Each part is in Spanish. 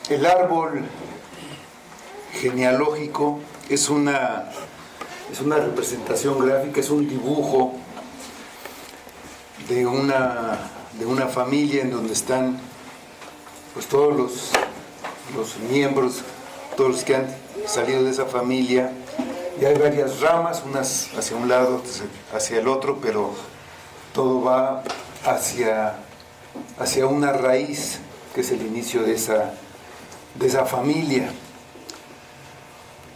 El árbol genealógico es una representación gráfica, es un dibujo de una familia en donde están pues todos los miembros, todos los que han salido de esa familia, y hay varias ramas, unas hacia un lado, otras hacia el otro, pero todo va hacia una raíz que es el inicio de esa familia.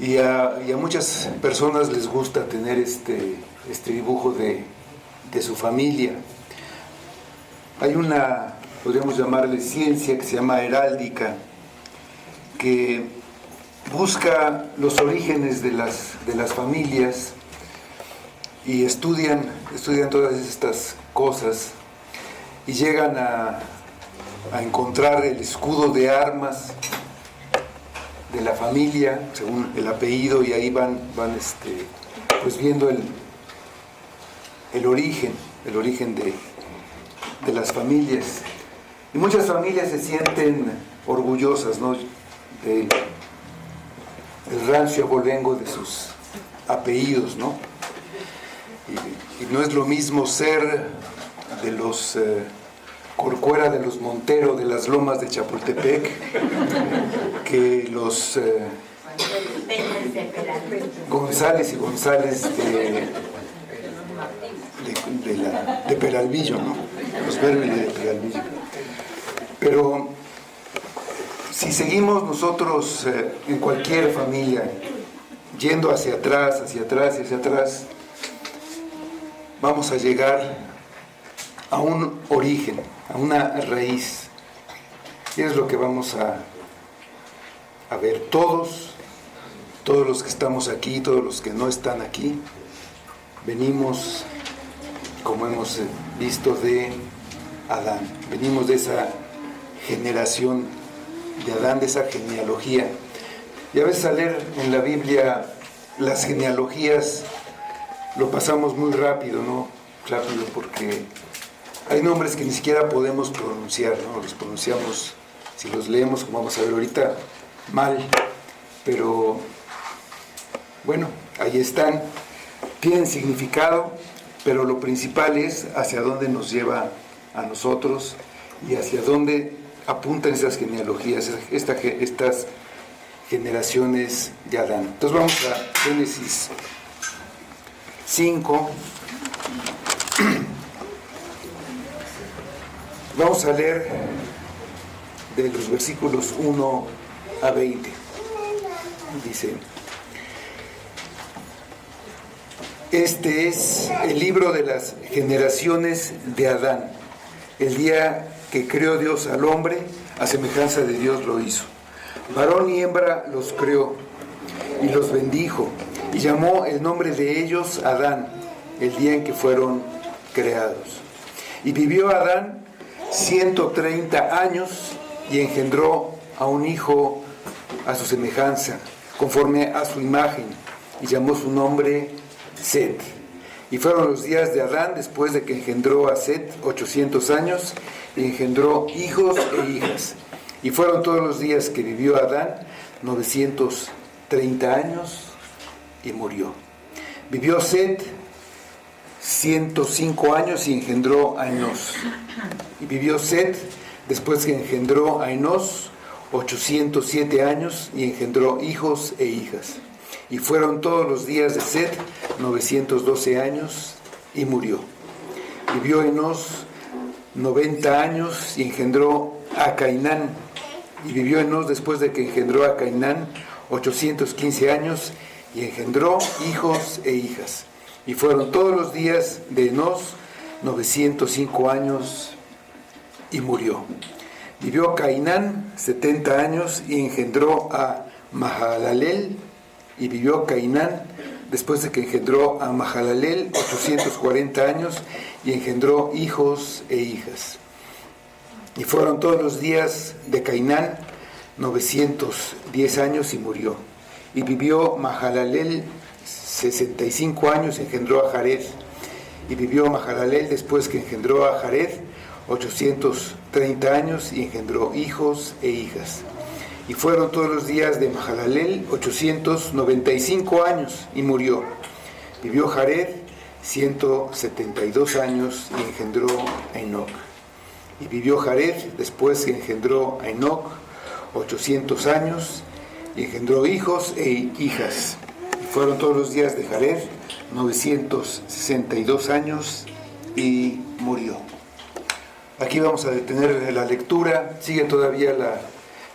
Y a muchas personas les gusta tener este dibujo de su familia. Hay una, podríamos llamarle ciencia, que se llama heráldica, que busca los orígenes de las familias y estudian todas estas cosas y llegan a encontrar el escudo de armas de la familia según el apellido, y ahí van pues viendo el origen de las familias. Y muchas familias se sienten orgullosas, ¿no?, del rancio abolengo de sus apellidos, ¿no? Y no es lo mismo ser de los Corcuera, de los Montero, de las Lomas de Chapultepec, que los González y González de Peralvillo, ¿no? Los Berbere de Peralvillo. Pero si seguimos nosotros en cualquier familia, yendo hacia atrás, vamos a llegar a un origen, a una raíz. Y es lo que vamos a ver todos los que estamos aquí, todos los que no están aquí. Venimos, como hemos visto, de Adán. Venimos de esa generación de Adán, de esa genealogía. Y a veces al leer en la Biblia las genealogías lo pasamos muy rápido, ¿no? Rápido, porque hay nombres que ni siquiera podemos pronunciar, ¿no? Los pronunciamos, si los leemos, como vamos a ver ahorita, mal. Pero bueno, ahí están, tienen significado, pero lo principal es hacia dónde nos lleva a nosotros y hacia dónde apuntan esas genealogías, estas generaciones de Adán. Entonces vamos a Génesis 5. Vamos a leer de los versículos 1 a 20. Dice: este es el libro de las generaciones de Adán. El día que creó Dios al hombre, a semejanza de Dios lo hizo. Varón y hembra los creó y los bendijo, y llamó el nombre de ellos Adán, el día en que fueron creados. Y vivió Adán 130 años y engendró a un hijo a su semejanza, conforme a su imagen, y llamó su nombre Set. Y fueron los días de Adán después de que engendró a Set 800 años, y engendró hijos e hijas. Y fueron todos los días que vivió Adán 930 años y murió. Vivió Set 105 años y engendró a Enos. Y vivió Set después que engendró a Enos 807 años y engendró hijos e hijas. Y fueron todos los días de Set 912 años y murió. Vivió Enos 90 años y engendró a Cainán. Y vivió Enos después de que engendró a Cainán 815 años y engendró hijos e hijas. Y fueron todos los días de Enos 905 años y murió. Vivió Cainán 70 años y engendró a Mahalalel. Y vivió Cainán después de que engendró a Mahalalel 840 años y engendró hijos e hijas. Y fueron todos los días de Cainán 910 años y murió. Y vivió Mahalalel 65 años y engendró a Jared. Y vivió Mahalalel después que engendró a Jared 830 años y engendró hijos e hijas. Y fueron todos los días de Mahalalel 895 años y murió. Vivió Jared 172 años y engendró a Enoc. Y vivió Jared después que engendró a Enoc 800 años y engendró hijos e hijas. Y fueron todos los días de Jared 962 años y murió. Aquí vamos a detener la lectura. Sigue todavía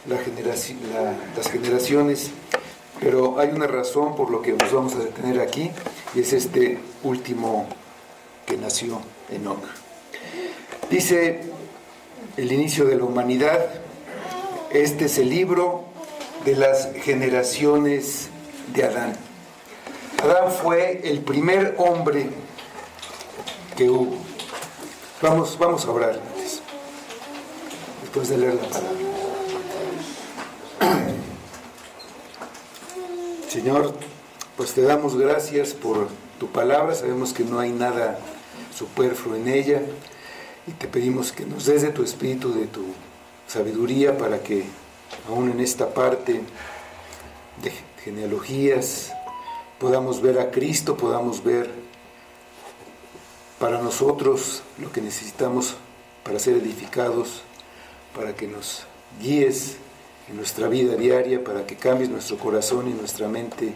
las generaciones, pero hay una razón por lo que nos vamos a detener aquí, y es este último que nació, Enoc. Dice el inicio de la humanidad: este es el libro de las generaciones de Adán. Adán fue el primer hombre que hubo. Vamos a orar antes, después de leer la palabra. Señor, pues te damos gracias por tu palabra. Sabemos que no hay nada superfluo en ella, y te pedimos que nos des de tu espíritu, de tu sabiduría, para que aún en esta parte de genealogías podamos ver a Cristo, podamos ver para nosotros lo que necesitamos para ser edificados, para que nos guíes en nuestra vida diaria, para que cambies nuestro corazón y nuestra mente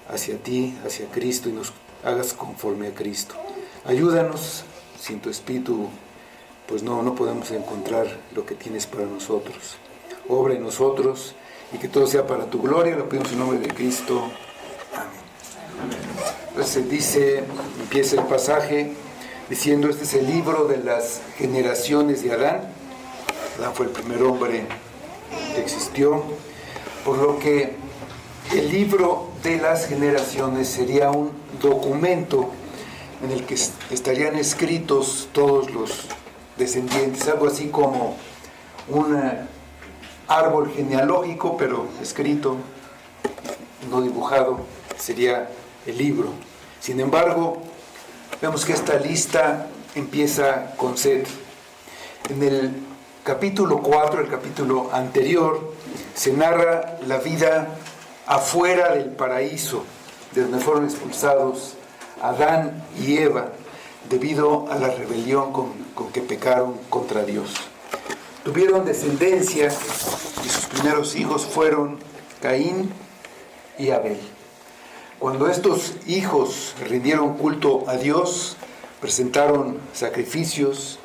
hacia ti, hacia Cristo, y nos hagas conforme a Cristo. Ayúdanos. Sin tu espíritu pues no podemos encontrar lo que tienes para nosotros. Obra en nosotros, y que todo sea para tu gloria. Lo pedimos en nombre de Cristo. Amén. Entonces empieza el pasaje diciendo: este es el libro de las generaciones de Adán. Adán fue el primer hombre que existió, por lo que el libro de las generaciones sería un documento en el que estarían escritos todos los descendientes, algo así como un árbol genealógico, pero escrito, no dibujado, sería el libro. Sin embargo, vemos que esta lista empieza con Set. En el capítulo 4, el capítulo anterior, se narra la vida afuera del paraíso, de donde fueron expulsados Adán y Eva debido a la rebelión con que pecaron contra Dios. Tuvieron descendencia, y sus primeros hijos fueron Caín y Abel. Cuando estos hijos rindieron culto a Dios, presentaron sacrificios,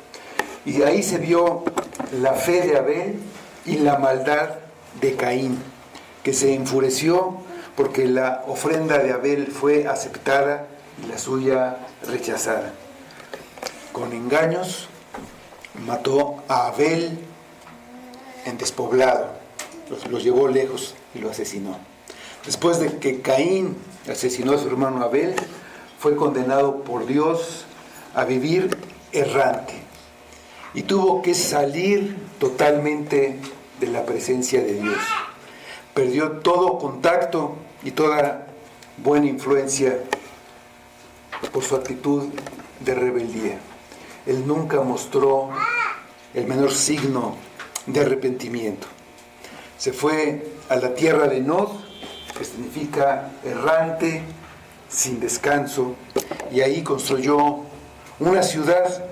y ahí se vio la fe de Abel y la maldad de Caín, que se enfureció porque la ofrenda de Abel fue aceptada y la suya rechazada. Con engaños mató a Abel en despoblado, lo llevó lejos y lo asesinó. Después de que Caín asesinó a su hermano Abel, fue condenado por Dios a vivir errante, y tuvo que salir totalmente de la presencia de Dios. Perdió todo contacto y toda buena influencia por su actitud de rebeldía. Él nunca mostró el menor signo de arrepentimiento. Se fue a la tierra de Nod, que significa errante, sin descanso, y ahí construyó una ciudad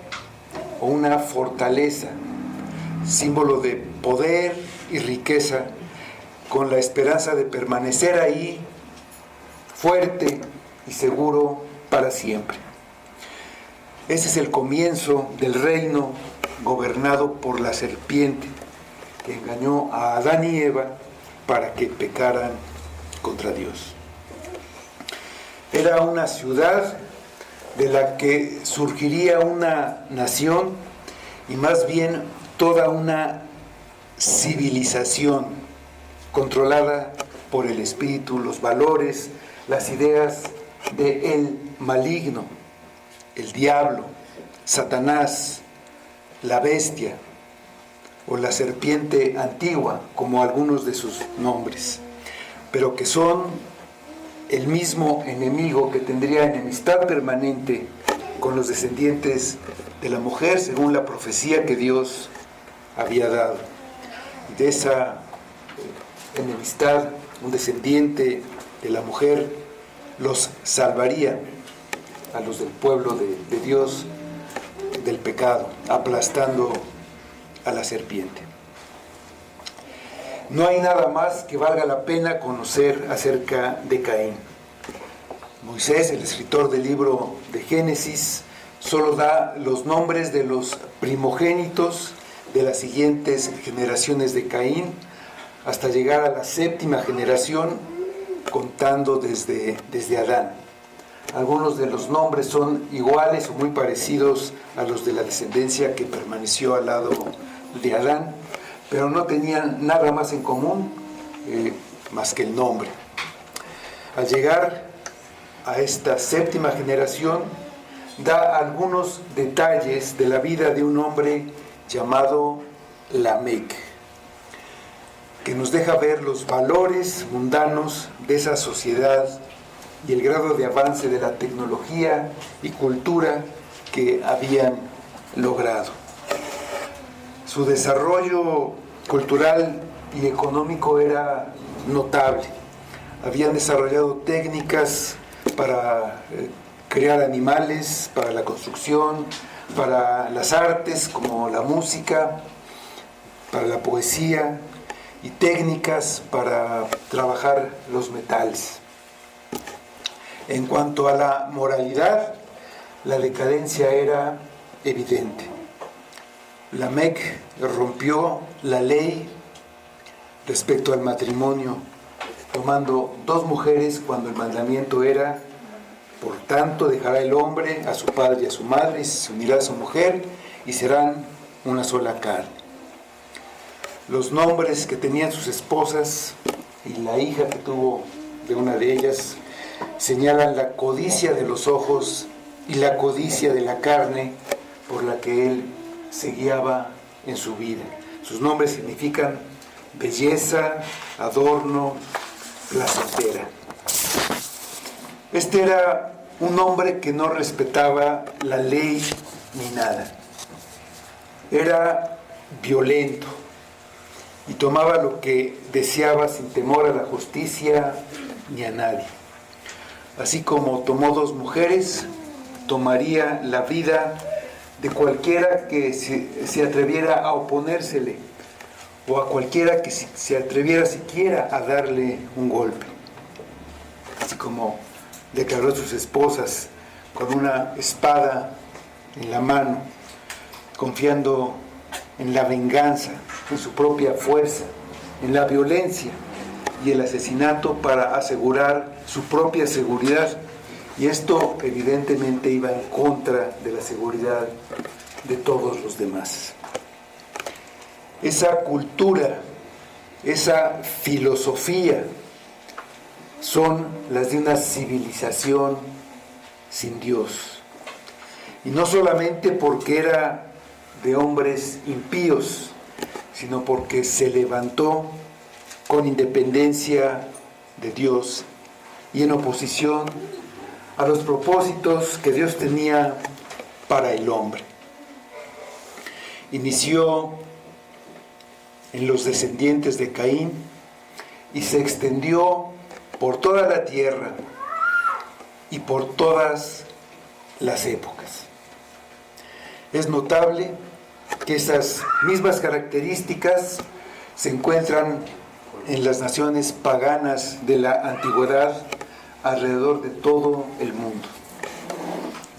o una fortaleza, símbolo de poder y riqueza, con la esperanza de permanecer ahí fuerte y seguro para siempre. Ese es el comienzo del reino gobernado por la serpiente, que engañó a Adán y Eva para que pecaran contra Dios. Era una ciudad de la que surgiría una nación, y más bien toda una civilización controlada por el espíritu, los valores, las ideas de el maligno, el diablo, Satanás, la bestia o la serpiente antigua, como algunos de sus nombres, pero que son el mismo enemigo que tendría enemistad permanente con los descendientes de la mujer, según la profecía que Dios había dado. De esa enemistad, un descendiente de la mujer, los salvaría a los del pueblo de Dios del pecado, aplastando a la serpiente. No hay nada más que valga la pena conocer acerca de Caín. Moisés, el escritor del libro de Génesis, solo da los nombres de los primogénitos de las siguientes generaciones de Caín, hasta llegar a la 7ª generación, contando desde Adán. Algunos de los nombres son iguales o muy parecidos a los de la descendencia que permaneció al lado de Adán, pero no tenían nada más en común más que el nombre. Al llegar a esta 7ª generación, da algunos detalles de la vida de un hombre llamado Lamec, que nos deja ver los valores mundanos de esa sociedad y el grado de avance de la tecnología y cultura que habían logrado. Su desarrollo cultural y económico era notable. Habían desarrollado técnicas para crear animales, para la construcción, para las artes como la música, para la poesía y técnicas para trabajar los metales. En cuanto a la moralidad, la decadencia era evidente. Lamec rompió la ley respecto al matrimonio, tomando 2 mujeres cuando el mandamiento era: por tanto dejará el hombre a su padre y a su madre, y se unirá a su mujer, y serán una sola carne. Los nombres que tenían sus esposas y la hija que tuvo de una de ellas señalan la codicia de los ojos y la codicia de la carne por la que él se guiaba en su vida. Sus nombres significan belleza, adorno, placentera. Este era un hombre que no respetaba la ley ni nada. Era violento y tomaba lo que deseaba sin temor a la justicia ni a nadie. Así como tomó 2 mujeres, tomaría la vida de cualquiera que se atreviera a oponérsele, o a cualquiera que se atreviera siquiera a darle un golpe. Así como declaró a sus esposas con una espada en la mano, confiando en la venganza, en su propia fuerza, en la violencia y el asesinato para asegurar su propia seguridad. Y esto evidentemente iba en contra de la seguridad de todos los demás. Esa cultura, esa filosofía, son las de una civilización sin Dios. Y no solamente porque era de hombres impíos, sino porque se levantó con independencia de Dios y en oposición a los propósitos que Dios tenía para el hombre. Inició en los descendientes de Caín y se extendió por toda la tierra y por todas las épocas. Es notable que esas mismas características se encuentran en las naciones paganas de la antigüedad alrededor de todo el mundo.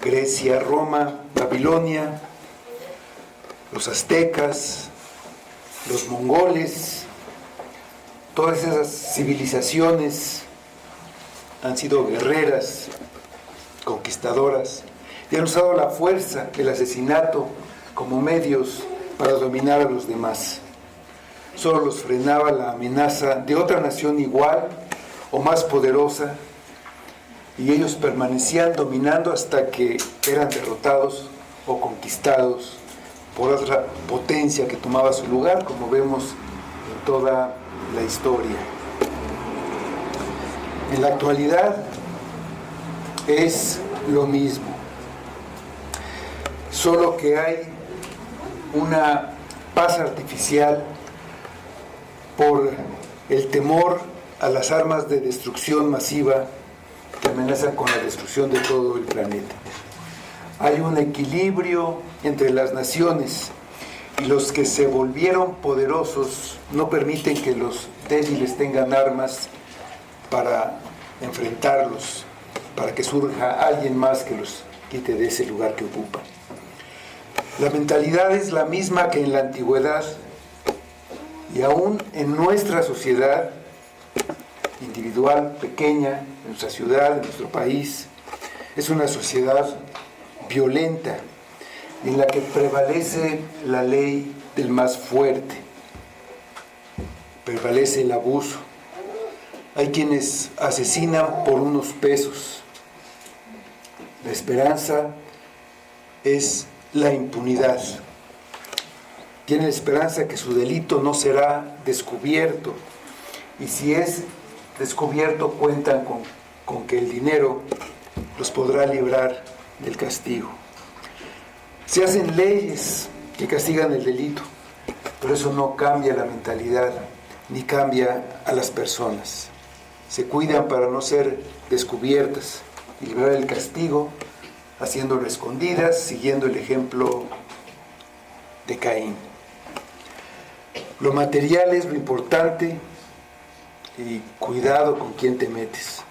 Grecia, Roma, Babilonia, los aztecas, los mongoles, todas esas civilizaciones han sido guerreras, conquistadoras, y han usado la fuerza, el asesinato, como medios para dominar a los demás. Solo los frenaba la amenaza de otra nación igual o más poderosa, y ellos permanecían dominando hasta que eran derrotados o conquistados por otra potencia que tomaba su lugar, como vemos en toda la historia. En la actualidad es lo mismo, solo que hay una paz artificial por el temor a las armas de destrucción masiva que amenazan con la destrucción de todo el planeta. Hay un equilibrio entre las naciones y los que se volvieron poderosos no permiten que los débiles tengan armas para enfrentarlos, para que surja alguien más que los quite de ese lugar que ocupan. La mentalidad es la misma que en la antigüedad y aún en nuestra sociedad individual, pequeña, en nuestra ciudad, en nuestro país, es una sociedad violenta en la que prevalece la ley del más fuerte, prevalece el abuso. Hay quienes asesinan por unos pesos. La esperanza es la impunidad. Tienen esperanza que su delito no será descubierto, y si es descubierto cuentan con que el dinero los podrá librar del castigo. Se hacen leyes que castigan el delito, pero eso no cambia la mentalidad ni cambia a las personas. Se cuidan para no ser descubiertas y librar el castigo, haciéndolo escondidas, siguiendo el ejemplo de Caín. Lo material es lo importante y cuidado con quién te metes.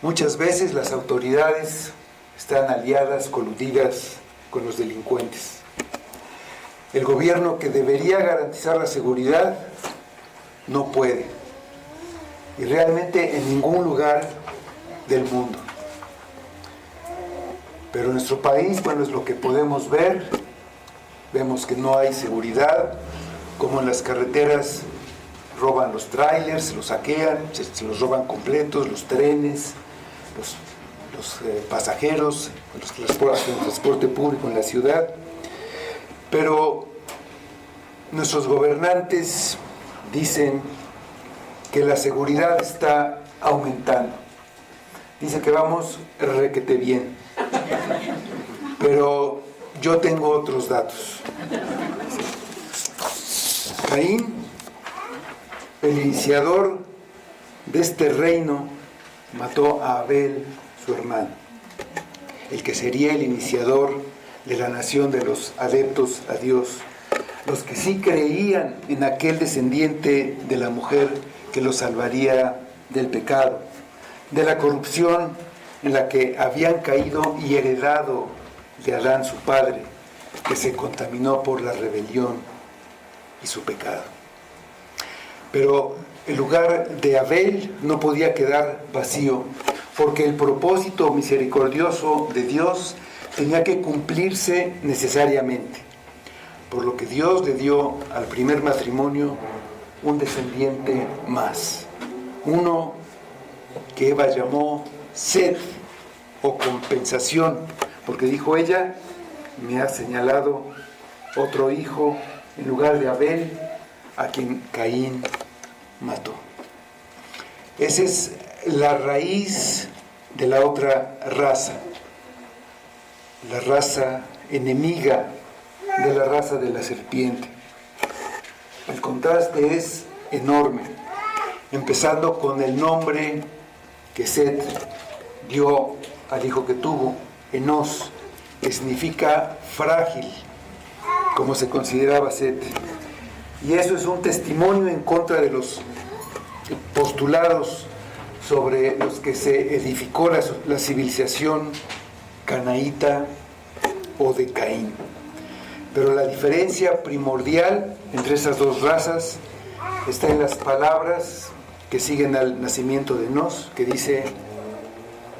Muchas veces las autoridades están aliadas, coludidas con los delincuentes. El gobierno que debería garantizar la seguridad no puede, y realmente en ningún lugar del mundo. Pero en nuestro país, bueno, es lo que podemos ver. Vemos que no hay seguridad, como en las carreteras roban los trailers, los saquean, se los roban completos, los trenes, los pasajeros, el transporte público en la ciudad. Pero nuestros gobernantes dicen que la seguridad está aumentando. Dicen que vamos requete bien. Pero yo tengo otros datos. Caín, el iniciador de este reino, mató a Abel, su hermano, el que sería el iniciador de la nación de los adeptos a Dios, los que sí creían en aquel descendiente de la mujer que los salvaría del pecado, de la corrupción en la que habían caído y heredado de Adán su padre, que se contaminó por la rebelión y su pecado. Pero el lugar de Abel no podía quedar vacío, porque el propósito misericordioso de Dios tenía que cumplirse necesariamente, por lo que Dios le dio al primer matrimonio un descendiente más, uno que Eva llamó Set, o compensación, porque dijo ella: me ha señalado otro hijo en lugar de Abel, a quien Caín mató. Esa es la raíz de la otra raza, la raza enemiga de la raza de la serpiente. El contraste es enorme, empezando con el nombre que Set dio al hijo que tuvo, Enós, que significa frágil, como se consideraba Set. Y eso es un testimonio en contra de los postulados sobre los que se edificó la civilización canaíta o de Caín. Pero la diferencia primordial entre esas dos razas está en las palabras que siguen al nacimiento de Enós, que dice: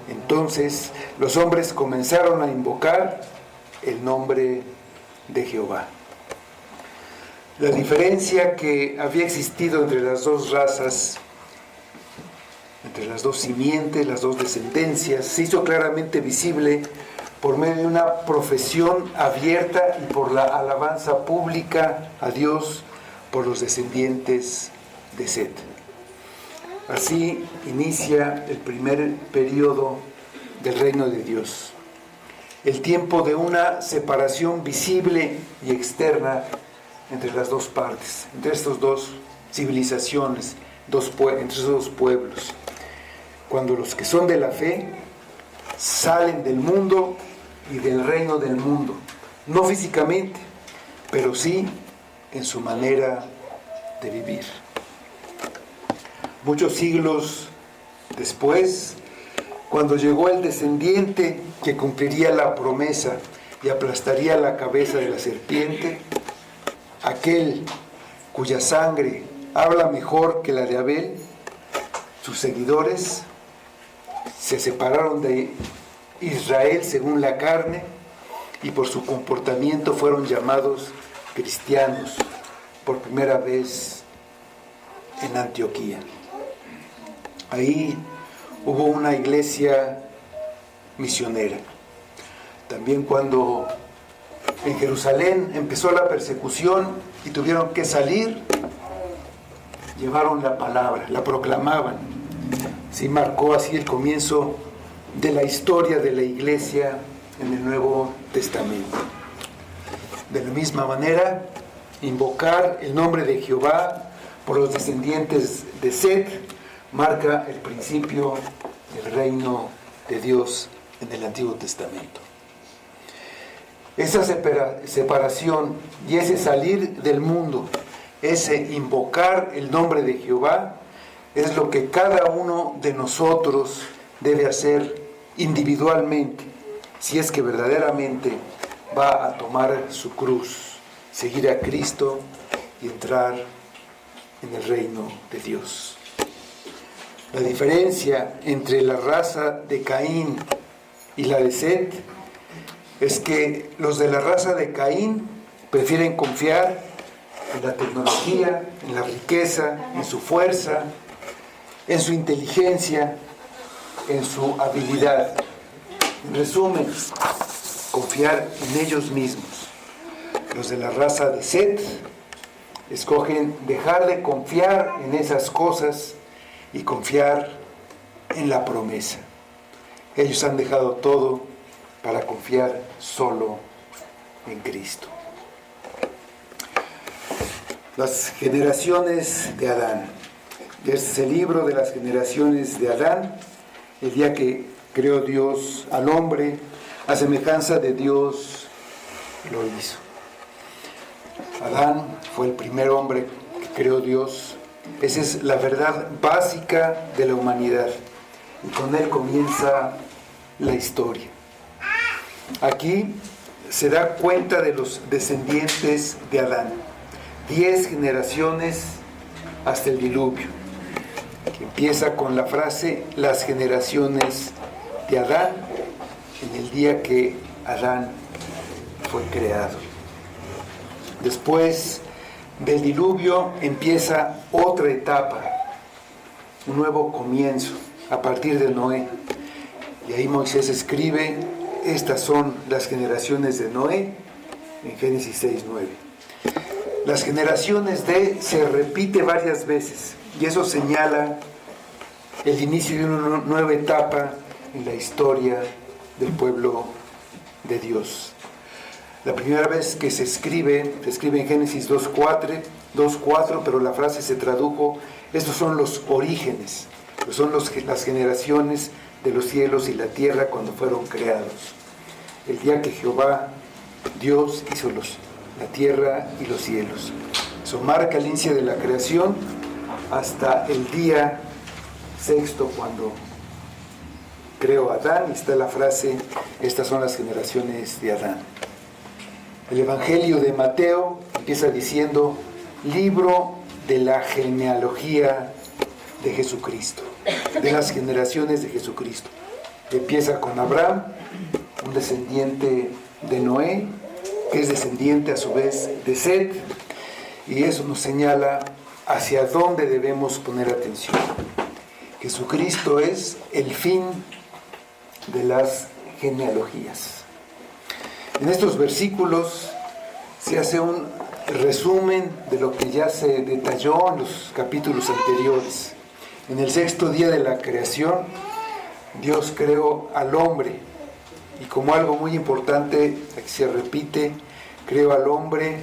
entonces los hombres comenzaron a invocar el nombre de Jehová. La diferencia que había existido entre las dos razas, entre las dos simientes, las dos descendencias, se hizo claramente visible por medio de una profesión abierta y por la alabanza pública a Dios por los descendientes de Set. Así inicia el primer periodo del reino de Dios, el tiempo de una separación visible y externa entre las dos partes, entre estos dos civilizaciones entre esos dos pueblos. Cuando los que son de la fe salen del mundo y del reino del mundo, no físicamente, pero sí en su manera de vivir. Muchos siglos después, cuando llegó el descendiente que cumpliría la promesa y aplastaría la cabeza de la serpiente, aquel cuya sangre habla mejor que la de Abel, sus seguidores se separaron de Israel según la carne y por su comportamiento fueron llamados cristianos por primera vez en Antioquía. Ahí hubo una iglesia misionera. También cuando en Jerusalén empezó la persecución y tuvieron que salir, llevaron la palabra, la proclamaban. Sí, marcó así el comienzo de la historia de la iglesia en el Nuevo Testamento. De la misma manera, invocar el nombre de Jehová por los descendientes de Set marca el principio del reino de Dios en el Antiguo Testamento. Esa separación y ese salir del mundo, ese invocar el nombre de Jehová, es lo que cada uno de nosotros debe hacer individualmente, si es que verdaderamente va a tomar su cruz, seguir a Cristo y entrar en el reino de Dios. La diferencia entre la raza de Caín y la de Set es que los de la raza de Caín prefieren confiar en la tecnología, en la riqueza, en su fuerza, en su inteligencia, en su habilidad. En resumen, confiar en ellos mismos. Los de la raza de Set escogen dejar de confiar en esas cosas y confiar en la promesa. Ellos han dejado todo para confiar solo en Cristo. Las generaciones de Adán. Este es el libro de las generaciones de Adán, el día que creó Dios al hombre, a semejanza de Dios lo hizo. Adán fue el primer hombre que creó Dios. Esa es la verdad básica de la humanidad. Y con él comienza la historia. Aquí se da cuenta de los descendientes de Adán. 10 generaciones hasta el diluvio, que empieza con la frase, las generaciones de Adán, en el día que Adán fue creado. Después del diluvio empieza otra etapa, un nuevo comienzo, a partir de Noé. Y ahí Moisés escribe, estas son las generaciones de Noé, en Génesis 6:9. Las generaciones de se repite varias veces, y eso señala el inicio de una nueva etapa en la historia del pueblo de Dios. La primera vez que se escribe en Génesis 2:4, pero la frase se tradujo, estos son los orígenes, son las generaciones de los cielos y la tierra cuando fueron creados. El día que Jehová, Dios, hizo la tierra y los cielos. Eso marca el inicio de la creación hasta el día sexto, cuando creó a Adán, y está la frase, estas son las generaciones de Adán. El Evangelio de Mateo empieza diciendo, libro de la genealogía de Jesucristo, de las generaciones de Jesucristo. Empieza con Abraham, un descendiente de Noé, que es descendiente a su vez de Set, y eso nos señala hacia dónde debemos poner atención. Jesucristo es el fin de las genealogías. En estos versículos se hace un resumen de lo que ya se detalló en los capítulos anteriores. En el sexto día de la creación, Dios creó al hombre, y como algo muy importante que se repite, creó al hombre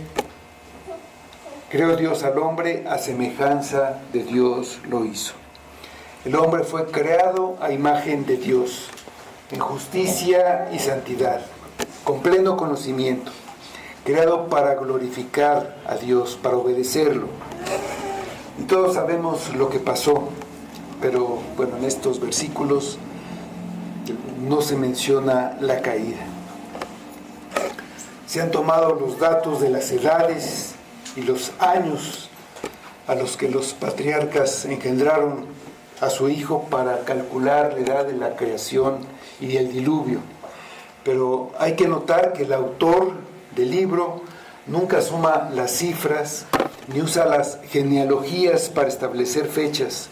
Creó Dios al hombre, a semejanza de Dios lo hizo. El hombre fue creado a imagen de Dios, en justicia y santidad, con pleno conocimiento, creado para glorificar a Dios, para obedecerlo. Y todos sabemos lo que pasó, pero bueno, en estos versículos no se menciona la caída. Se han tomado los datos de las edades y los años a los que los patriarcas engendraron a su hijo para calcular la edad de la creación y el diluvio. Pero hay que notar que el autor del libro nunca suma las cifras ni usa las genealogías para establecer fechas,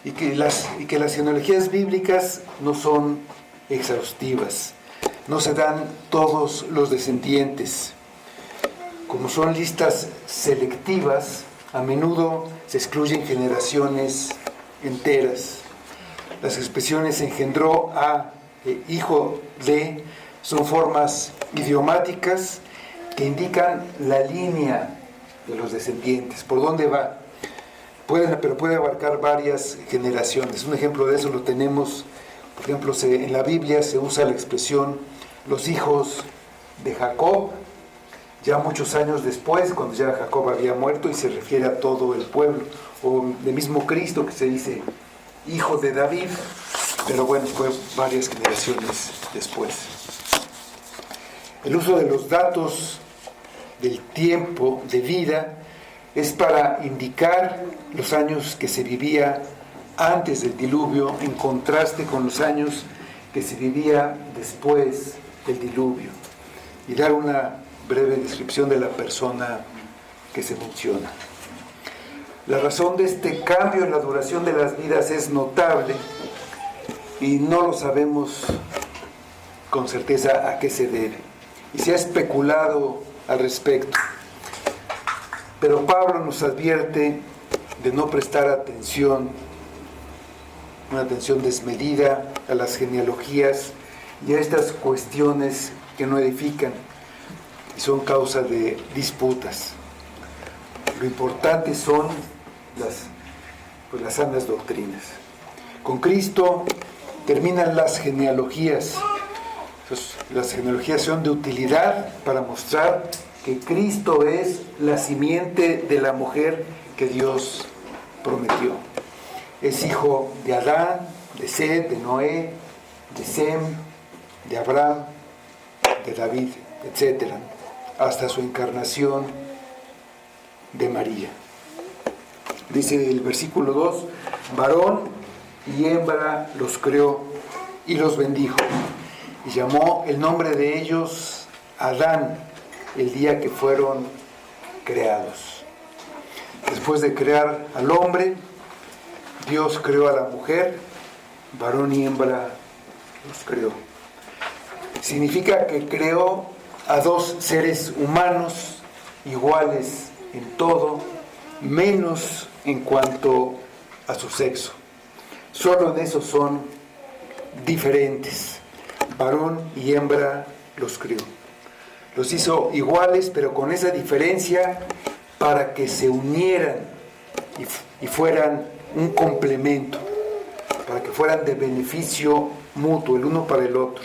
y que las genealogías bíblicas no son exhaustivas, no se dan todos los descendientes. Como son listas selectivas, a menudo se excluyen generaciones enteras. Las expresiones engendró a, hijo de, son formas idiomáticas que indican la línea de los descendientes, por dónde va. Pero puede abarcar varias generaciones. Un ejemplo de eso lo tenemos, por ejemplo, en la Biblia se usa la expresión los hijos de Jacob, ya muchos años después, cuando ya Jacob había muerto, y se refiere a todo el pueblo, o del mismo Cristo que se dice hijo de David, pero bueno, fue varias generaciones después. El uso de los datos del tiempo de vida es para indicar los años que se vivía antes del diluvio en contraste con los años que se vivía después del diluvio, y dar una breve descripción de la persona que se menciona. La razón de este cambio en la duración de las vidas es notable y no lo sabemos con certeza a qué se debe, y se ha especulado al respecto. Pero Pablo nos advierte de no prestar atención, una atención desmedida a las genealogías y a estas cuestiones que no edifican y son causa de disputas. Lo importante son las sanas doctrinas. Con Cristo terminan las genealogías. Entonces, las genealogías son de utilidad para mostrar que Cristo es la simiente de la mujer que Dios prometió. Es hijo de Adán, de Set, de Noé, de Sem, de Abraham, de David, etc., hasta su encarnación de María. Dice el versículo 2, varón y hembra los creó y los bendijo, y llamó el nombre de ellos Adán, el día que fueron creados. Después de crear al hombre, Dios creó a la mujer, varón y hembra los creó. Significa que creó a dos seres humanos iguales en todo, menos en cuanto a su sexo. Solo en eso son diferentes. Varón y hembra los creó. Los hizo iguales, pero con esa diferencia para que se unieran y fueran un complemento, para que fueran de beneficio mutuo, el uno para el otro,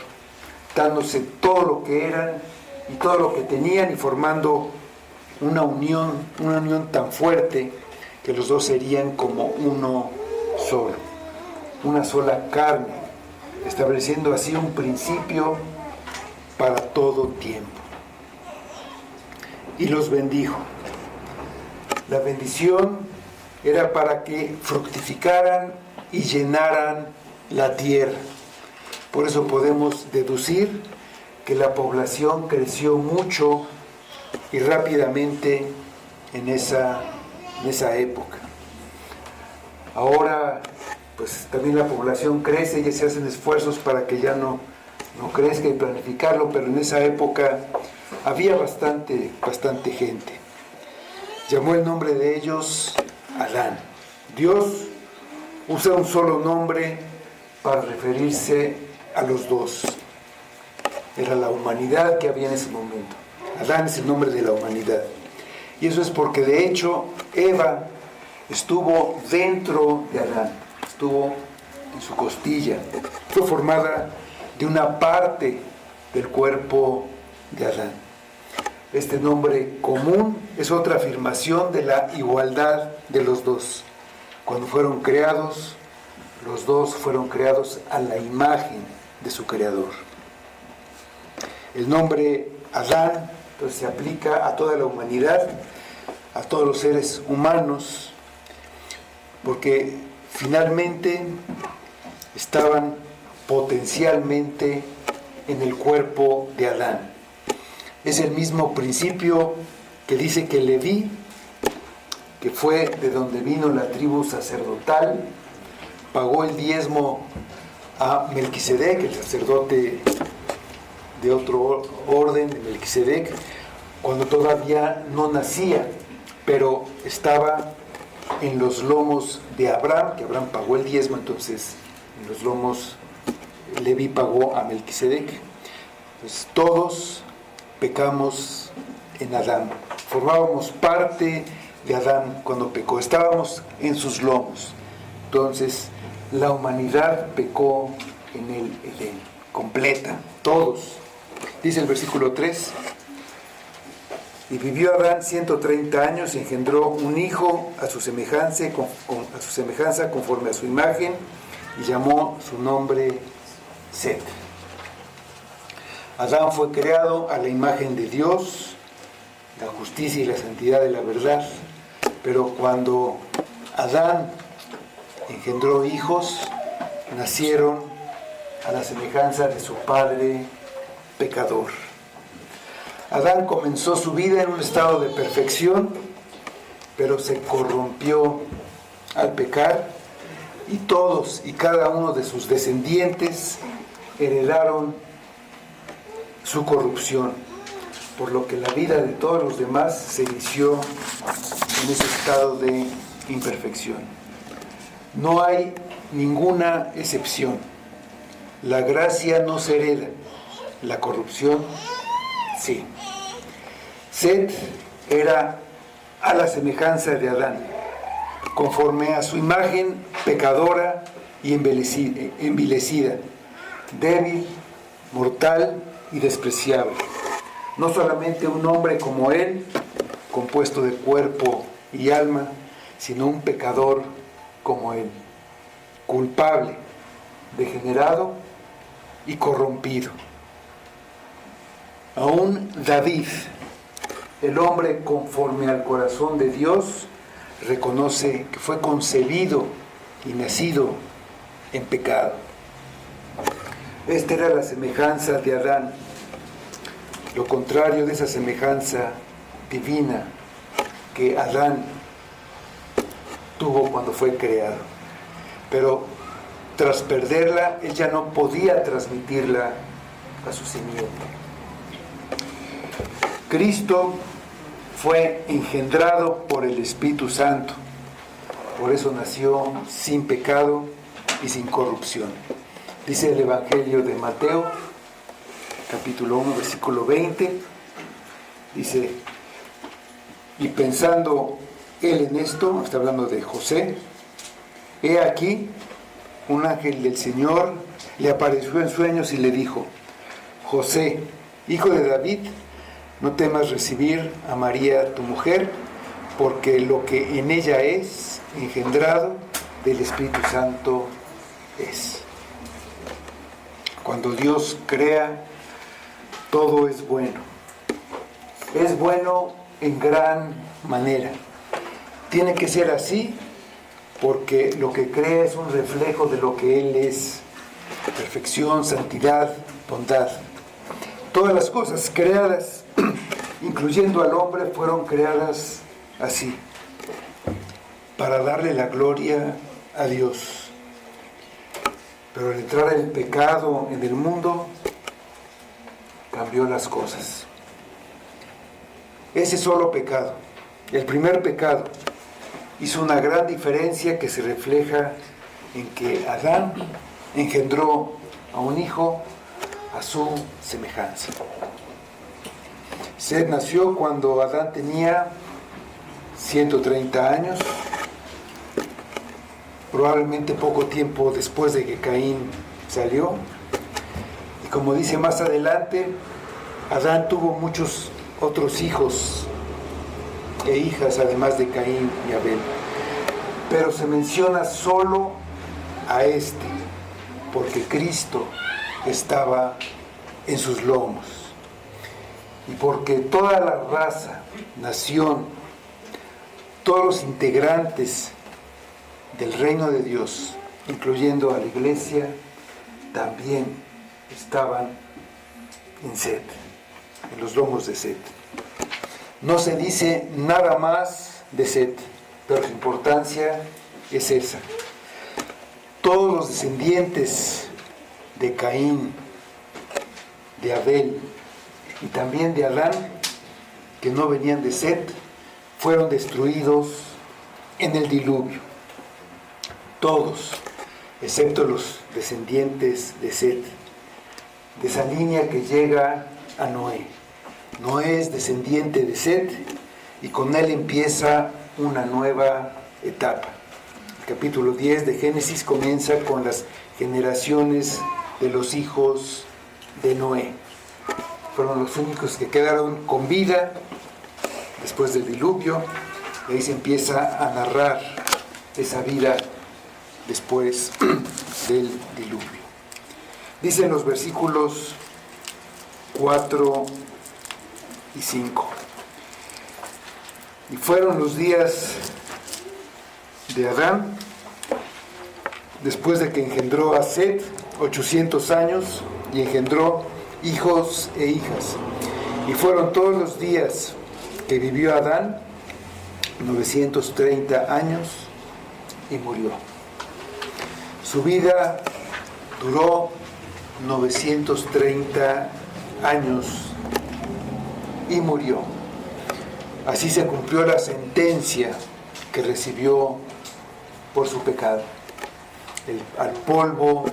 dándose todo lo que eran y todo lo que tenían y formando una unión tan fuerte que los dos serían como uno solo, una sola carne, estableciendo así un principio para todo tiempo. Y los bendijo. La bendición era para que fructificaran y llenaran la tierra. Por eso podemos deducir que la población creció mucho y rápidamente en esa época. Ahora, pues también la población crece y se hacen esfuerzos para que ya no crezca y planificarlo, pero en esa época había bastante gente. Llamó el nombre de ellos Adán. Dios usa un solo nombre para referirse a los dos. Era la humanidad que había en ese momento. Adán es el nombre de la humanidad. Y eso es porque de hecho Eva estuvo dentro de Adán, estuvo en su costilla, fue formada de una parte del cuerpo de Adán. Este nombre común es otra afirmación de la igualdad de los dos. Cuando fueron creados, los dos fueron creados a la imagen de su creador. El nombre Adán entonces se aplica a toda la humanidad, a todos los seres humanos, porque finalmente estaban potencialmente en el cuerpo de Adán. Es el mismo principio que dice que Leví, que fue de donde vino la tribu sacerdotal, pagó el diezmo a Melquisedec, el sacerdote de otro orden, de Melquisedec, cuando todavía no nacía, pero estaba en los lomos de Abraham, que Abraham pagó el diezmo, entonces en los lomos Leví pagó a Melquisedec. Pues todos pecamos en Adán, formábamos parte de Adán cuando pecó, estábamos en sus lomos. Entonces la humanidad pecó en el Edén, completa, todos. Dice el versículo 3: y vivió Adán 130 años y engendró un hijo a su semejanza, conforme a su imagen, y llamó su nombre Set. Adán fue creado a la imagen de Dios, la justicia y la santidad de la verdad, pero cuando Adán engendró hijos, nacieron a la semejanza de su padre pecador. Adán comenzó su vida en un estado de perfección, pero se corrompió al pecar, y todos y cada uno de sus descendientes heredaron su corrupción, por lo que la vida de todos los demás se inició en ese estado de imperfección. No hay ninguna excepción. La gracia no se hereda, la corrupción sí. Set era a la semejanza de Adán, conforme a su imagen pecadora y envilecida, débil, mortal y despreciable. No solamente un hombre como él, compuesto de cuerpo y alma, sino un pecador como él, culpable, degenerado y corrompido. Aún David, el hombre conforme al corazón de Dios, reconoce que fue concebido y nacido en pecado. Esta era la semejanza de Adán, lo contrario de esa semejanza divina que Adán tuvo cuando fue creado. Pero tras perderla, él ya no podía transmitirla a su simiente. Cristo fue engendrado por el Espíritu Santo, por eso nació sin pecado y sin corrupción. Dice el Evangelio de Mateo, capítulo 1, versículo 20, dice: y pensando él en esto, está hablando de José, he aquí, un ángel del Señor le apareció en sueños y le dijo: José, hijo de David, no temas recibir a María tu mujer, porque lo que en ella es engendrado del Espíritu Santo es. Cuando Dios crea, todo es bueno. Es bueno en gran manera. Tiene que ser así porque lo que crea es un reflejo de lo que Él es: perfección, santidad, bondad. Todas las cosas creadas, incluyendo al hombre, fueron creadas así, para darle la gloria a Dios. Pero al entrar el pecado en el mundo, cambió las cosas. Ese solo pecado, el primer pecado, hizo una gran diferencia que se refleja en que Adán engendró a un hijo a su semejanza. Set nació cuando Adán tenía 130 años, probablemente poco tiempo después de que Caín salió. Y como dice más adelante, Adán tuvo muchos otros hijos e hijas, además de Caín y Abel. Pero se menciona solo a este, porque Cristo estaba en sus lomos. Y porque toda la raza, nación, todos los integrantes del reino de Dios, incluyendo a la iglesia, también estaban en Set, en los lomos de Set. No se dice nada más de Set, pero su importancia es esa. Todos los descendientes de Caín, de Abel y también de Adán, que no venían de Set, fueron destruidos en el diluvio. Todos, excepto los descendientes de Set, de esa línea que llega a Noé. Noé es descendiente de Set y con él empieza una nueva etapa. El capítulo 10 de Génesis comienza con las generaciones de los hijos de Noé. Fueron los únicos que quedaron con vida después del diluvio, y ahí se empieza a narrar esa vida después del diluvio. Dicen los versículos 4 y 5. Y fueron los días de Adán, después de que engendró a Set, 800 años, y engendró hijos e hijas. Y fueron todos los días que vivió Adán, 930 años, y murió. Su vida duró 930 años y murió. Así se cumplió la sentencia que recibió por su pecado. Al polvo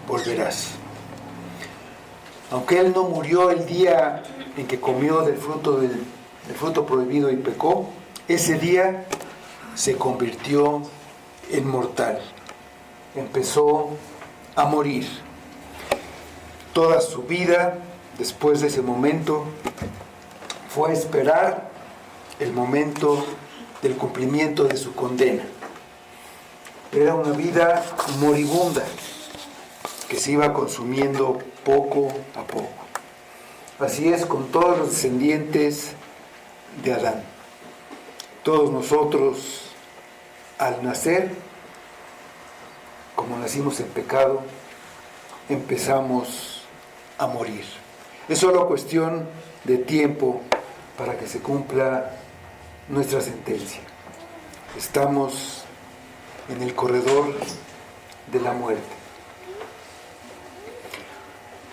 volverás. Aunque él no murió el día en que comió del fruto prohibido y pecó, ese día se convirtió en mortal. Empezó a morir. Toda su vida, después de ese momento, fue a esperar el momento del cumplimiento de su condena. Era una vida moribunda que se iba consumiendo poco a poco. Así es con todos los descendientes de Adán. Todos nosotros, al nacer, como nacimos en pecado, empezamos a morir. Es solo cuestión de tiempo para que se cumpla nuestra sentencia. Estamos en el corredor de la muerte.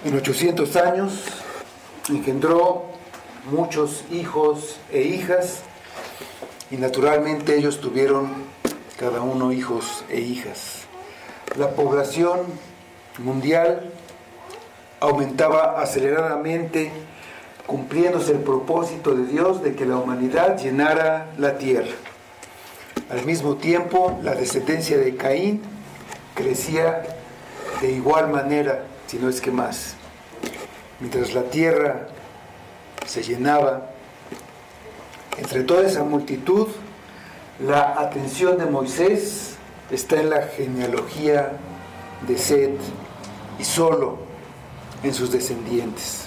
En 800 años engendró muchos hijos e hijas, y naturalmente ellos tuvieron cada uno hijos e hijas. La población mundial aumentaba aceleradamente, cumpliéndose el propósito de Dios de que la humanidad llenara la tierra. Al mismo tiempo, la descendencia de Caín crecía de igual manera, si no es que más. Mientras la tierra se llenaba, entre toda esa multitud, la atención de Moisés está en la genealogía de Set y solo en sus descendientes.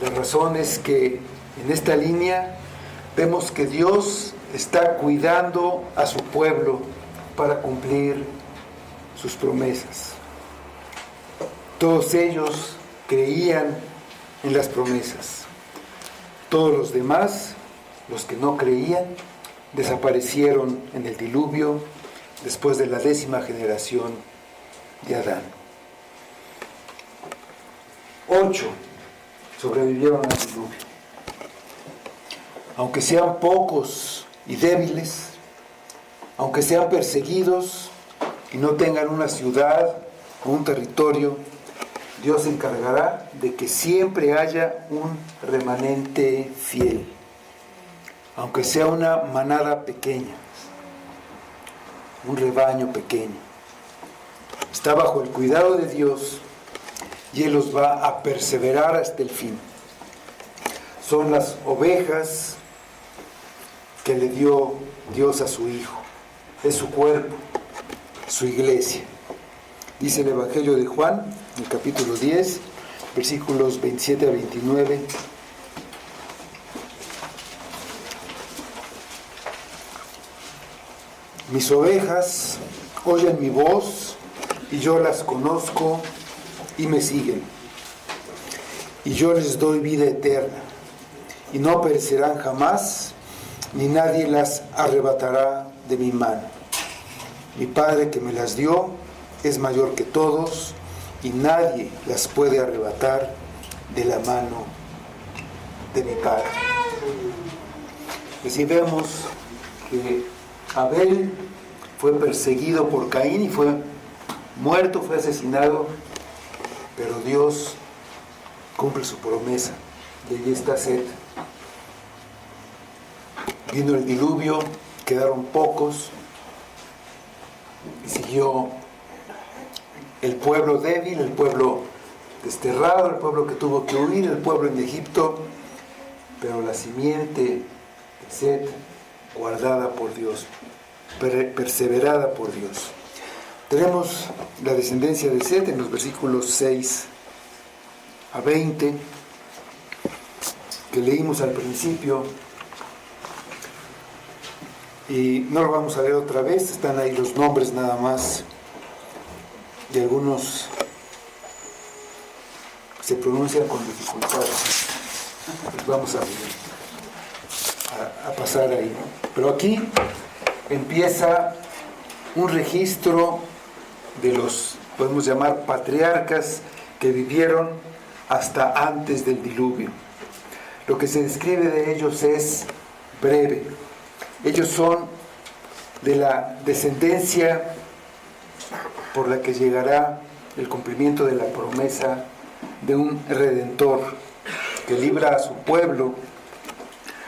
La razón es que en esta línea vemos que Dios está cuidando a su pueblo para cumplir sus promesas. Todos ellos creían en las promesas. Todos los demás, los que no creían, desaparecieron en el diluvio después de la 10ª generación de Adán. 8 sobrevivieron al diluvio. Aunque sean pocos y débiles, aunque sean perseguidos y no tengan una ciudad o un territorio, Dios se encargará de que siempre haya un remanente fiel. aunque sea una manada pequeña, un rebaño pequeño. Está bajo el cuidado de Dios y Él los va a perseverar hasta el fin. Son las ovejas que le dio Dios a su Hijo. Es su cuerpo, su iglesia. Dice el Evangelio de Juan, en el capítulo 10, versículos 27 a 29. Mis ovejas oyen mi voz y yo las conozco y me siguen. Y yo les doy vida eterna y no perecerán jamás, ni nadie las arrebatará de mi mano. Mi Padre que me las dio es mayor que todos y nadie las puede arrebatar de la mano de mi Padre. Así vemos que Abel fue perseguido por Caín y fue muerto, fue asesinado, pero Dios cumple su promesa. De allí está Set. Vino el diluvio, quedaron pocos, y siguió el pueblo débil, el pueblo desterrado, el pueblo que tuvo que huir, el pueblo en Egipto, pero la simiente de Set guardada por Dios, perseverada por Dios. Tenemos la descendencia de Set en los versículos 6 a 20 que leímos al principio, y no lo vamos a leer otra vez, están ahí los nombres nada más, y algunos se pronuncian con dificultades. Pues vamos a pasar ahí. Pero aquí empieza un registro de los, podemos llamar, patriarcas que vivieron hasta antes del diluvio. Lo que se describe de ellos es breve. Ellos son de la descendencia por la que llegará el cumplimiento de la promesa de un Redentor que libra a su pueblo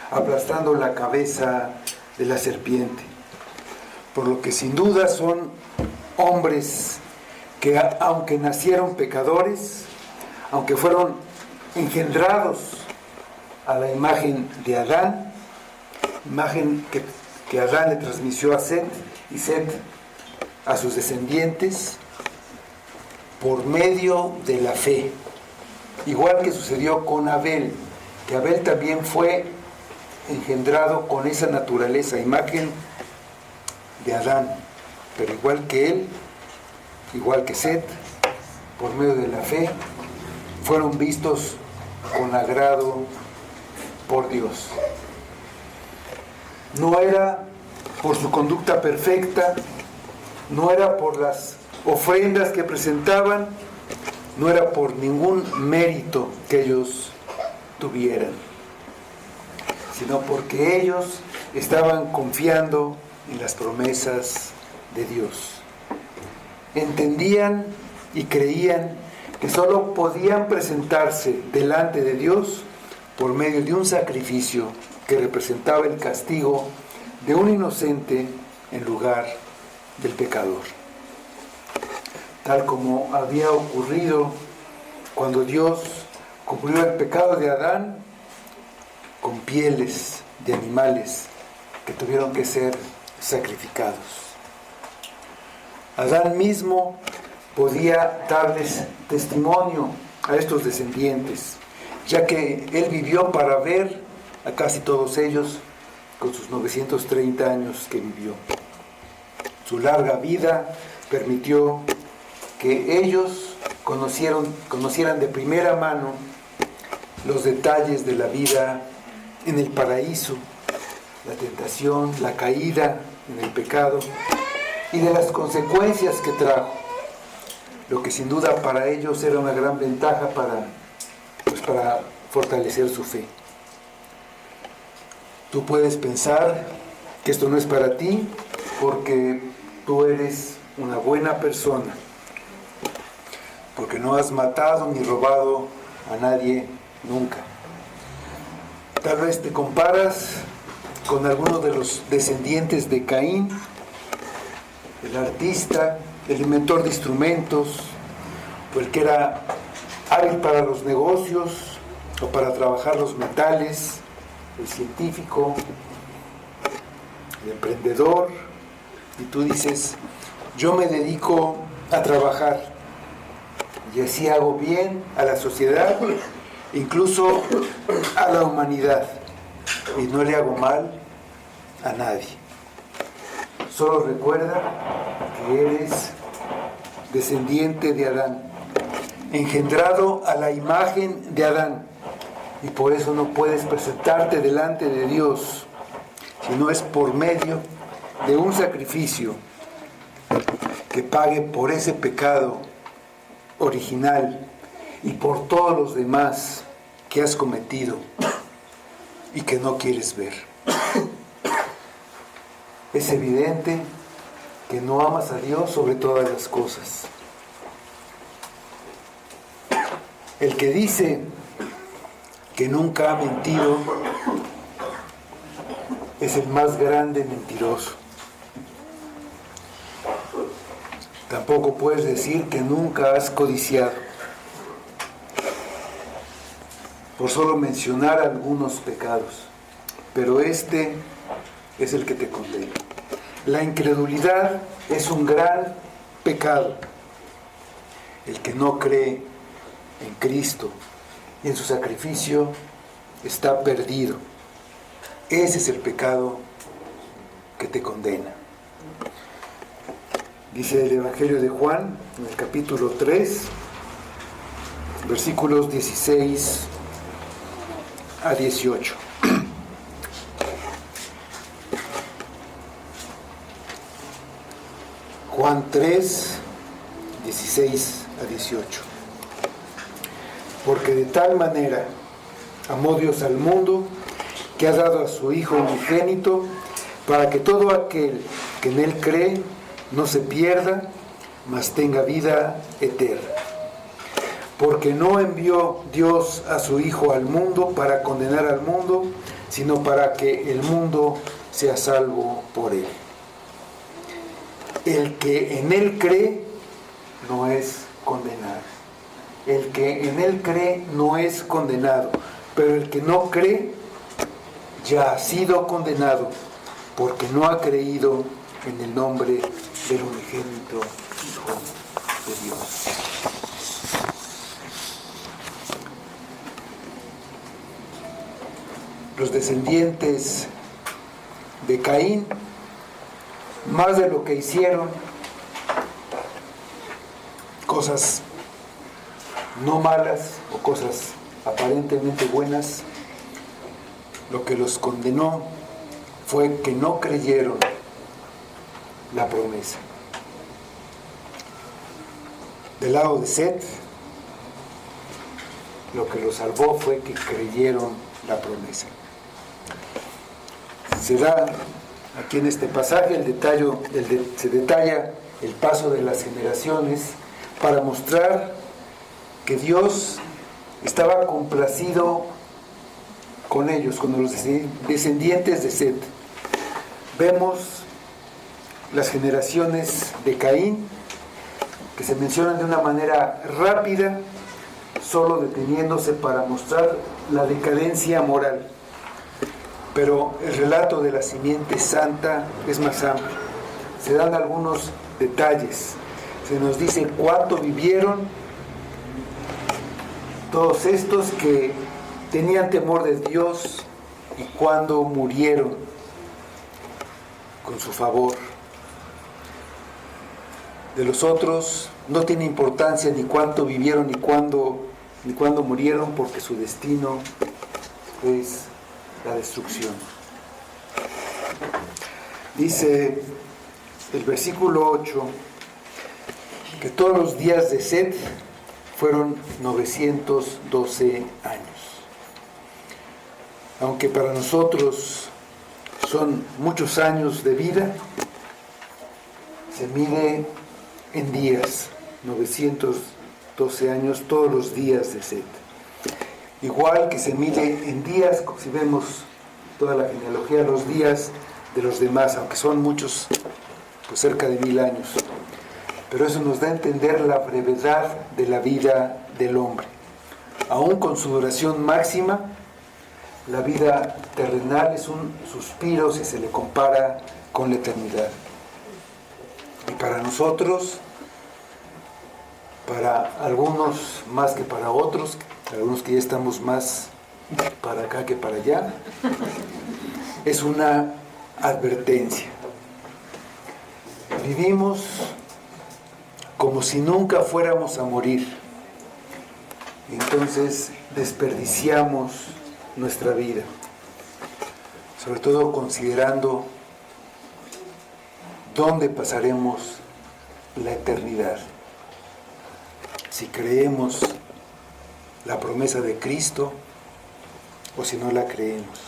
aplastando la cabeza de la serpiente. Por lo que sin duda son hombres que, aunque nacieron pecadores, aunque fueron engendrados a la imagen de Adán, imagen que Adán le transmitió a Set y Set a sus descendientes por medio de la fe, igual que sucedió con Abel, que Abel también fue engendrado con esa naturaleza, imagen de Adán, pero igual que él, igual que Set, por medio de la fe, fueron vistos con agrado por Dios. No era por su conducta perfecta, no era por las ofrendas que presentaban, no era por ningún mérito que ellos tuvieran, sino porque ellos estaban confiando en las promesas de Dios. Entendían y creían que solo podían presentarse delante de Dios por medio de un sacrificio que representaba el castigo de un inocente en lugar del pecador. Tal como había ocurrido cuando Dios cubrió el pecado de Adán con pieles de animales que tuvieron que ser sacrificados. Adán mismo podía darles testimonio a estos descendientes, ya que él vivió para ver a casi todos ellos con sus 930 años que vivió. Su larga vida permitió que ellos conocieran de primera mano los detalles de la vida en el paraíso, la tentación, la caída en el pecado y de las consecuencias que trajo, lo que sin duda para ellos era una gran ventaja para fortalecer su fe. Tú puedes pensar que esto no es para ti porque tú eres una buena persona, porque no has matado ni robado a nadie nunca. Tal vez te comparas con algunos de los descendientes de Caín, el artista, el inventor de instrumentos, o el que era hábil para los negocios o para trabajar los metales, el científico, el emprendedor, y tú dices, yo me dedico a trabajar y así hago bien a la sociedad, incluso a la humanidad, y no le hago mal a nadie. Solo recuerda que eres descendiente de Adán, engendrado a la imagen de Adán, y por eso no puedes presentarte delante de Dios si no es por medio de un sacrificio que pague por ese pecado original y por todos los demás que has cometido y que no quieres ver. Es evidente que no amas a Dios sobre todas las cosas. El que dice que nunca ha mentido es el más grande mentiroso. Tampoco puedes decir que nunca has codiciado, por solo mencionar algunos pecados, pero este es el que te condena. La incredulidad es un gran pecado. El que no cree en Cristo y en su sacrificio está perdido. Ese es el pecado que te condena. Dice el Evangelio de Juan, en el capítulo 3, versículos 16 a 18. Juan 3, 16 a 18. Porque de tal manera amó Dios al mundo, que ha dado a su Hijo unigénito, para que todo aquel que en Él cree no se pierda, mas tenga vida eterna. Porque no envió Dios a su Hijo al mundo para condenar al mundo, sino para que el mundo sea salvo por Él. El que en Él cree no es condenado. El que en Él cree no es condenado, pero el que no cree ya ha sido condenado, porque no ha creído en el nombre del unigénito Hijo de Dios. Los descendientes de Caín, más de lo que hicieron, cosas no malas o cosas aparentemente buenas, lo que los condenó fue que no creyeron la promesa. Del lado de Set, lo que los salvó fue que creyeron la promesa. Se da aquí en este pasaje se detalla el paso de las generaciones para mostrar que Dios estaba complacido con ellos, con los descendientes de Set. Vemos las generaciones de Caín, que se mencionan de una manera rápida, solo deteniéndose para mostrar la decadencia moral. Pero el relato de la simiente santa es más amplio. Se dan algunos detalles. Se nos dice cuánto vivieron todos estos que tenían temor de Dios y cuándo murieron con su favor. De los otros no tiene importancia ni cuánto vivieron ni cuándo murieron, porque su destino es la destrucción. Dice el versículo 8 que todos los días de Set fueron 912 años. Aunque para nosotros son muchos años de vida, se mide en días, 912 años todos los días de Set. Igual que se mide en días, si vemos toda la genealogía, los días de los demás, aunque son muchos, pues cerca de 1000 años. Pero eso nos da a entender la brevedad de la vida del hombre. Aún con su duración máxima, la vida terrenal es un suspiro si se le compara con la eternidad. Y para nosotros, para algunos más que para otros, algunos que ya estamos más para acá que para allá, es una advertencia. Vivimos como si nunca fuéramos a morir. Entonces desperdiciamos nuestra vida, sobre todo considerando dónde pasaremos la eternidad. Si creemos la promesa de Cristo o si no la creemos.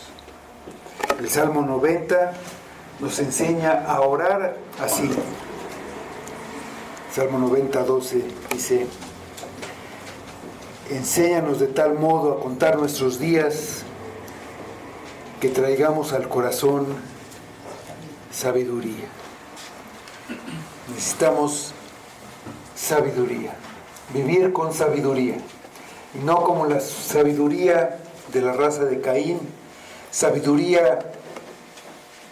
El Salmo 90 nos enseña a orar así. Salmo 90, 12 dice: enséñanos de tal modo a contar nuestros días que traigamos al corazón sabiduría. Necesitamos sabiduría, vivir con sabiduría, y no como la sabiduría de la raza de Caín, sabiduría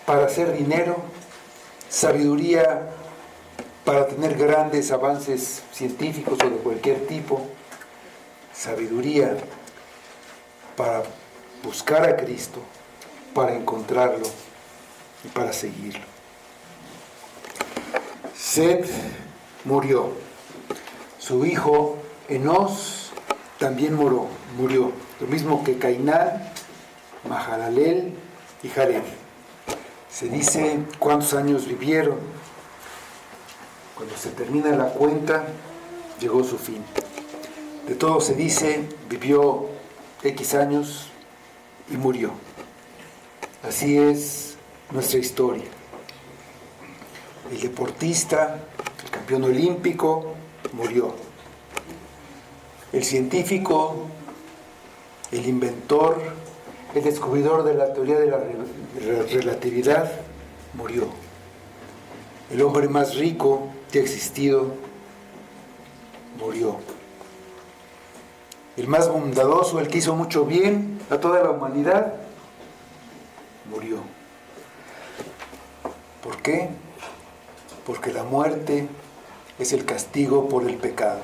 para hacer dinero, sabiduría para tener grandes avances científicos o de cualquier tipo, sabiduría para buscar a Cristo, para encontrarlo y para seguirlo. Set murió. Su hijo Enos también murió. Lo mismo que Cainán, Mahalalel y Jared. Se dice cuántos años vivieron. Cuando se termina la cuenta, llegó su fin. De todo se dice, vivió X años y murió. Así es nuestra historia. El deportista, el campeón olímpico, murió. El científico, el inventor, el descubridor de la teoría de la relatividad, murió. El hombre más rico que ha existido, murió. El más bondadoso, el que hizo mucho bien a toda la humanidad, murió. ¿Por qué? Porque la muerte es el castigo por el pecado.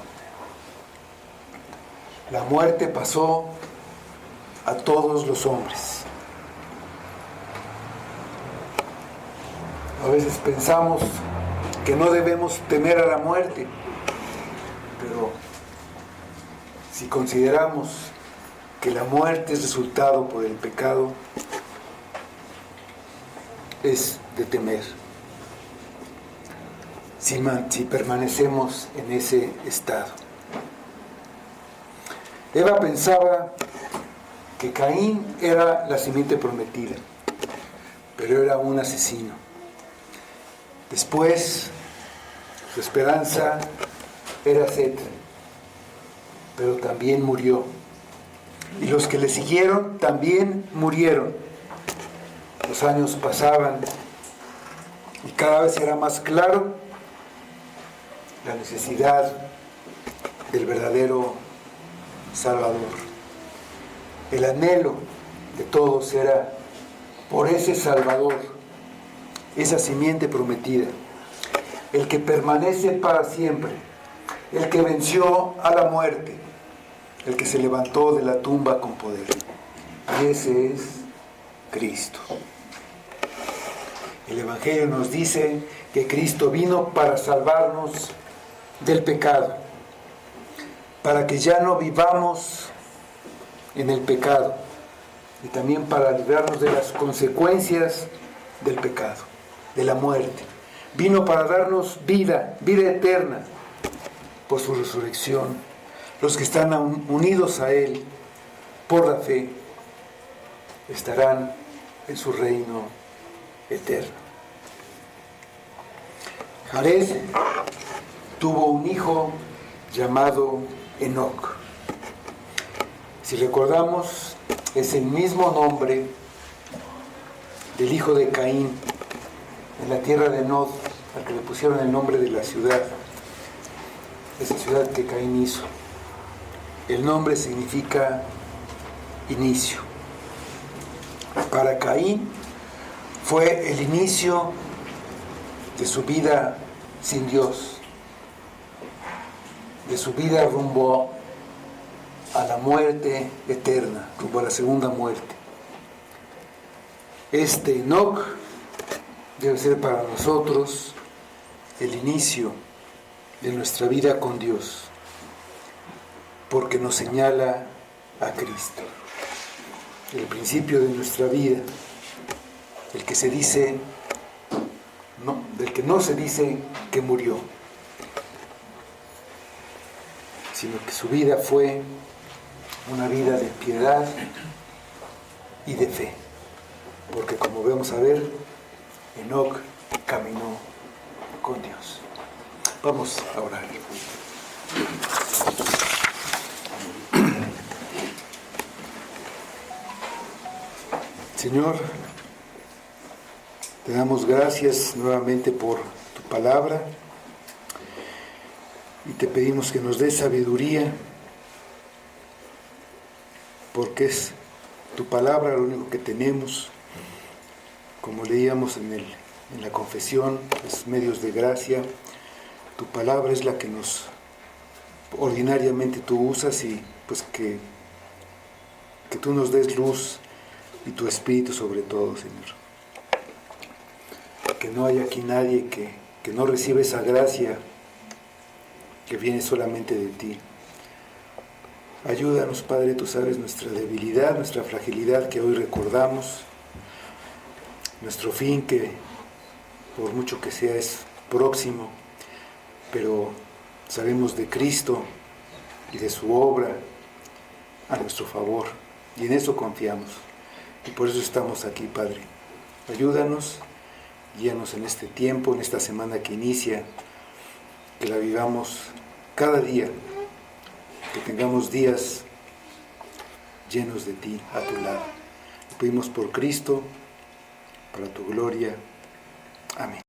La muerte pasó a todos los hombres. A veces pensamos que no debemos temer a la muerte, pero si consideramos que la muerte es resultado por el pecado, es de temer. Si permanecemos en ese estado. Eva pensaba que Caín era la simiente prometida, pero era un asesino. Después, su esperanza era Set, pero también murió. Y los que le siguieron también murieron. Los años pasaban y cada vez era más claro la necesidad del verdadero Salvador. El anhelo de todos era por ese Salvador, esa simiente prometida, el que permanece para siempre, el que venció a la muerte, el que se levantó de la tumba con poder. Y ese es Cristo. El Evangelio nos dice que Cristo vino para salvarnos del pecado, para que ya no vivamos en el pecado, y también para librarnos de las consecuencias del pecado, de la muerte. Vino para darnos vida eterna por su resurrección. Los que están unidos a Él por la fe estarán en su reino eterno. Jared tuvo un hijo llamado Enoc. Si recordamos, es el mismo nombre del hijo de Caín, en la tierra de Nod, al que le pusieron el nombre de la ciudad, esa ciudad que Caín hizo. El nombre significa inicio. Para Caín fue el inicio de su vida sin Dios, de su vida rumbo a la muerte eterna, rumbo a la segunda muerte. Este Enoc debe ser para nosotros el inicio de nuestra vida con Dios, porque nos señala a Cristo, el principio de nuestra vida, el que se dice, no, del que no se dice que murió, sino que su vida fue una vida de piedad y de fe, porque como vamos a ver, Enoc caminó con Dios. Vamos a orar. Señor, te damos gracias nuevamente por tu palabra y te pedimos que nos des sabiduría, porque es tu palabra lo único que tenemos. Como leíamos en la confesión, los medios de gracia, tu palabra es la que nos ordinariamente tú usas, y pues que tú nos des luz y tu espíritu sobre todo, Señor. Que no haya aquí nadie que no reciba esa gracia que viene solamente de ti. Ayúdanos, Padre, tú sabes nuestra debilidad, nuestra fragilidad que hoy recordamos, nuestro fin que por mucho que sea es próximo, pero sabemos de Cristo y de su obra a nuestro favor, y en eso confiamos, y por eso estamos aquí, Padre. Ayúdanos, guíanos en este tiempo, en esta semana que inicia, que la vivamos cada día, que tengamos días llenos de ti, a tu lado. Lo pedimos por Cristo, para tu gloria. Amén.